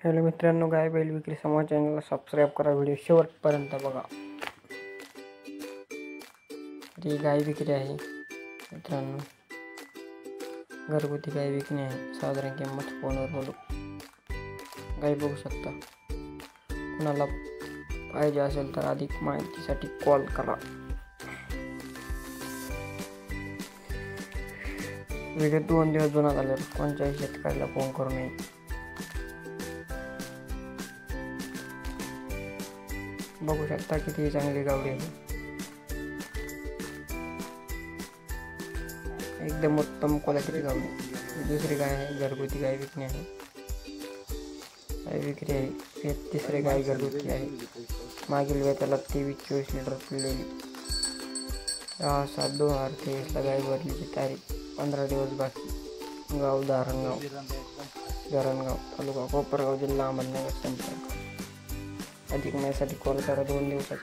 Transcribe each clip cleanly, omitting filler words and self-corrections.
Hello मित्रांनो, गाय बैल विक्री संवाद चॅनलला सबस्क्राईब करा, व्हिडिओ शेवटपर्यंत बघा. ही गाय विक्री आहे मित्रांनो, घरगुती गाय विकणे आहे. साधारण किंमत फोनवर बोलू. गाय बघू शकता. कुणाला पाहिजे असेल तर अधिक माहितीसाठी कॉल करा. व्हिडिओ 2 दिवस जुना झाल्यावर कोणत्याही शेतकऱ्याला फोन करू नये. बघू शकता किती चांगली गावडी आहे. एकदम उत्तम क्वालिटीची गावडी. दुसरी गाय आहे, घरगुती गाय विकणे आहे. गाय विक्री आहे. हे तिसरी गाय घरगुती आहे. मागील वेताला 23-24 लिटर पिळलेली. 10/7/2023 गाय भरलीची तारीख. 15 दिवस बाकी. गाव धरणगाव तालुका कोपरगाव, जिल्हा अहमदनगर. संपर्क अधिक माहितीसाठी कॉल करा. 2 दिवसात.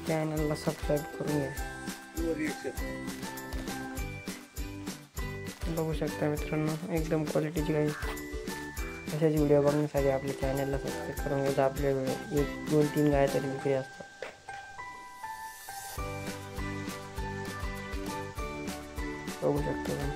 चॅनलला सबस्क्राईब करून घ्या. बघू शकता मित्रांनो, एकदम क्वालिटीची गाय. अशाच व्हिडिओ बघण्यासाठी आपल्या चॅनलला सबस्क्राईब करून घ्या. आपल्या व्हिडिओ 1-2-3 गाय तरी विक्री असतात. बघू शकता तुम्ही.